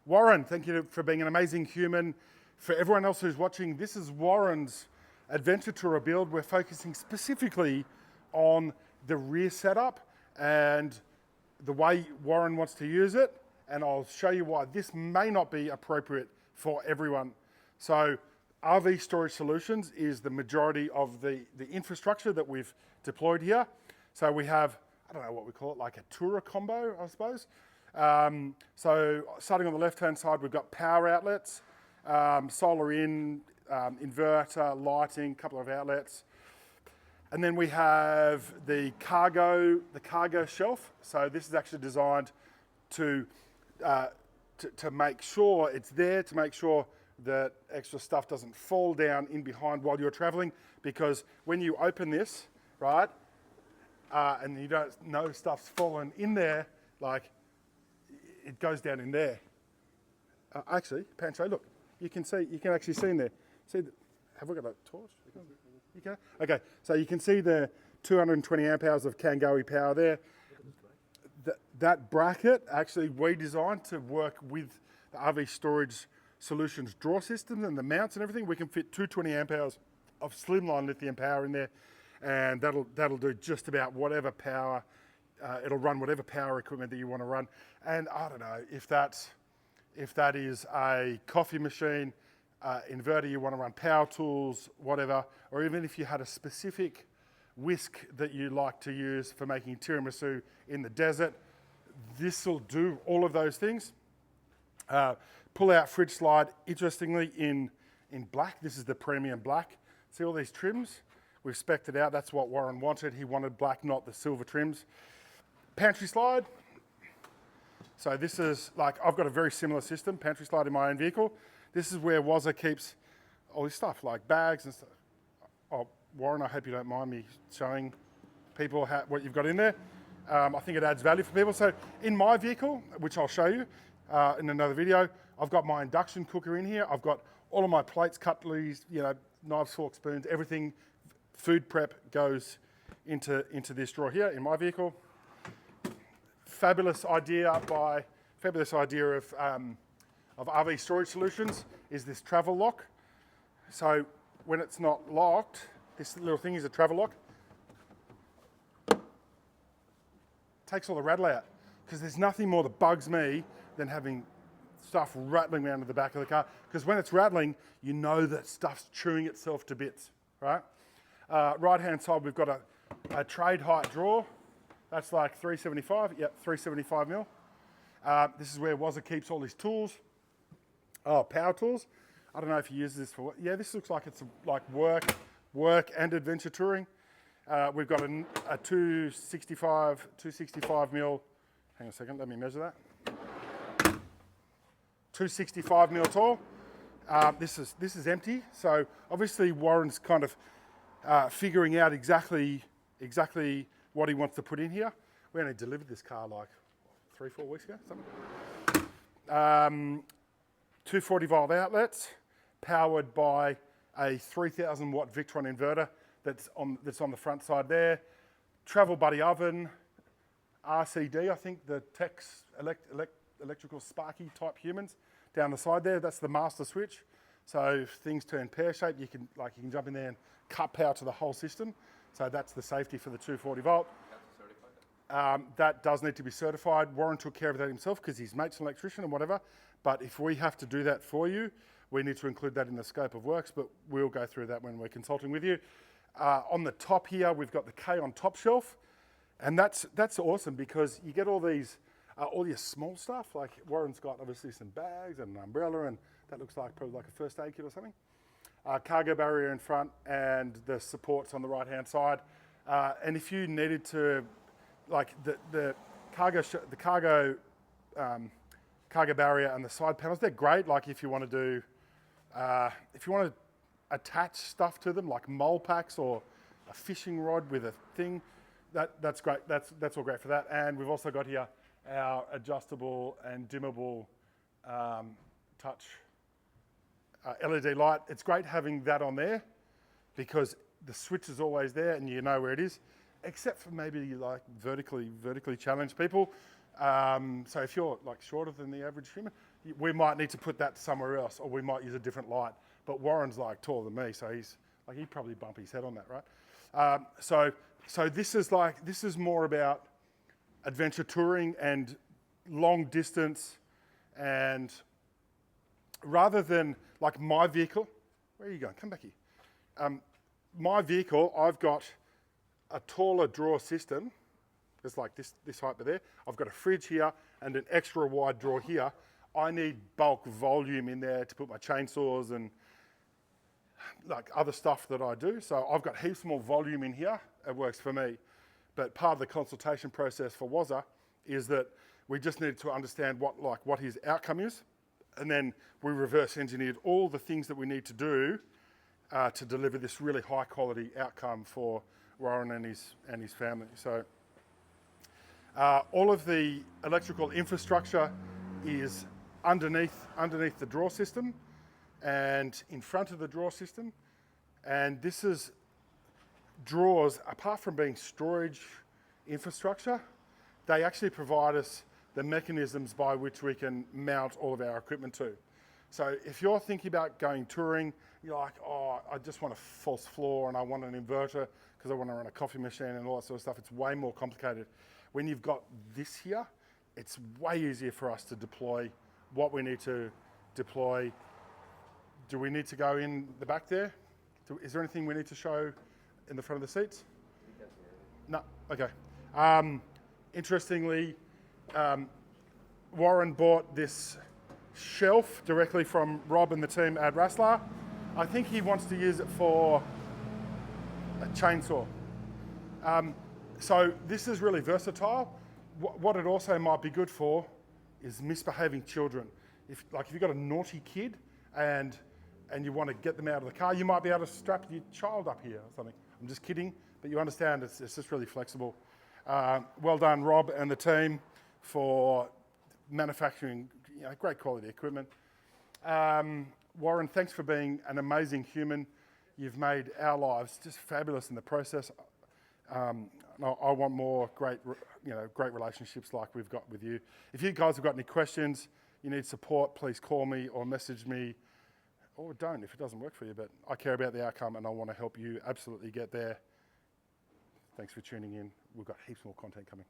Warren, thank you for being an amazing human. For everyone else who's watching, this is Warren's adventure tour build. We're focusing specifically on the rear setup and the way Warren wants to use it. And I'll show you why this may not be appropriate for everyone. So RV Storage Solutions is the majority of the infrastructure that we've deployed here. So we have, I don't know what we call it, like a tourer combo, I suppose. So starting on the left-hand side, we've got power outlets, solar in, inverter, lighting, a couple of outlets. And then we have the cargo shelf. So this is actually designed to make sure it's there, to make sure that extra stuff doesn't fall down in behind while you're traveling. Because when you open this, right, and you don't know stuff's fallen in there, like it goes down in there. Actually, Pancho, look, you can actually see in there. See, have we got a torch? You can? Okay, so you can see the 220 amp hours of Kangawi power there. That bracket, actually, we designed to work with the RV Storage Solutions drawer systems and the mounts and everything. We can fit 220 amp hours of slimline lithium power in there, and that'll do just about whatever power. It'll run whatever power equipment that you want to run. And I don't know if that is a coffee machine, inverter, you want to run power tools, whatever, or even if you had a specific whisk that you like to use for making tiramisu in the desert, this will do all of those things. Pull out fridge slide, interestingly in black. This is the premium black. See all these trims? We've spec'd it out. That's what Warren wanted. He wanted black, not the silver trims. Pantry slide. So this is like, I've got a very similar system, pantry slide in my own vehicle. This is where Wazza keeps all this stuff, like bags and stuff. Oh, Warren, I hope you don't mind me showing people what you've got in there. I think it adds value for people. So in my vehicle, which I'll show you in another video, I've got my induction cooker in here. I've got all of my plates, cutleries, knives, forks, spoons, everything, food prep goes into this drawer here in my vehicle. Fabulous idea of RV Storage Solutions is this travel lock. So when it's not locked, this little thing is a travel lock. Takes all the rattle out, because there's nothing more that bugs me than having stuff rattling around in the back of the car, because when it's rattling, you know that stuff's chewing itself to bits, right? Right-hand side, we've got a trade height drawer. That's like 375, yep, 375 mil. This is where Wazza keeps all his tools. Oh, power tools. I don't know if he uses this for what. Yeah, this looks like it's like work and adventure touring. We've got a 265 mil. Hang on a second, let me measure that. 265 mil tall. This is empty. So obviously Warren's kind of figuring out exactly what he wants to put in here. We only delivered this car like 3-4 weeks ago, something. 240 volt outlets, powered by a 3000 watt Victron inverter that's on the front side there. Travel buddy oven, RCD, I think the Tex electrical sparky type humans down the side there. That's the master switch. So if things turn pear-shaped, you can jump in there and cut power to the whole system. So that's the safety for the 240 volt. That does need to be certified. Warren took care of that himself because his mate's an electrician and whatever. But if we have to do that for you, we need to include that in the scope of works, but we'll go through that when we're consulting with you. On the top here, we've got the K on top shelf. And that's awesome because you get all these, all your small stuff. Like Warren's got obviously some bags and an umbrella, and that looks like probably like a first aid kit or something. Cargo barrier in front and the supports on the right-hand side. And if you needed to, like the cargo barrier and the side panels, they're great. Like if you want to do, if you want to attach stuff to them, like mole packs or a fishing rod with a thing, that's great. That's all great for that. And we've also got here our adjustable and dimmable touch LED light. It's great having that on there because the switch is always there and you know where it is, except for maybe like vertically challenged people. So if you're like shorter than the average human, we might need to put that somewhere else, or we might use a different light. But Warren's like taller than me, so he'd probably bump his head on that, right? So this is more about adventure touring and long distance, and rather than like my vehicle. Where are you going? Come back here. My vehicle, I've got a taller drawer system. It's like this height there. I've got a fridge here and an extra wide drawer here. I need bulk volume in there to put my chainsaws and like other stuff that I do. So I've got heaps more volume in here. It works for me. But part of the consultation process for Wazza is that we just needed to understand what his outcome is. And then we reverse engineered all the things that we need to do to deliver this really high quality outcome for Warren and his family. So all of the electrical infrastructure is underneath the drawer system and in front of the drawer system. And this is drawers, apart from being storage infrastructure, they actually provide us the mechanisms by which we can mount all of our equipment to. So if you're thinking about going touring, you're like, oh, I just want a false floor and I want an inverter because I want to run a coffee machine and all that sort of stuff. It's way more complicated. When you've got this here, it's way easier for us to deploy what we need to deploy. Do we need to go in the back there? Is there anything we need to show in the front of the seats? No, okay. Interestingly, Warren bought this shelf directly from Rob and the team at Rassler. I think he wants to use it for a chainsaw. So this is really versatile. What it also might be good for is misbehaving children. If you've got a naughty kid and you want to get them out of the car, you might be able to strap your child up here or something. I'm just kidding, but you understand it's just really flexible. Well done, Rob and the team, for manufacturing great quality equipment. Warren, thanks for being an amazing human. You've made our lives just fabulous in the process. I want more great relationships like we've got with you. If you guys have got any questions, you need support, please call me or message me, or don't if it doesn't work for you. But I care about the outcome and I want to help you absolutely get there. Thanks for tuning in. We've got heaps more content coming.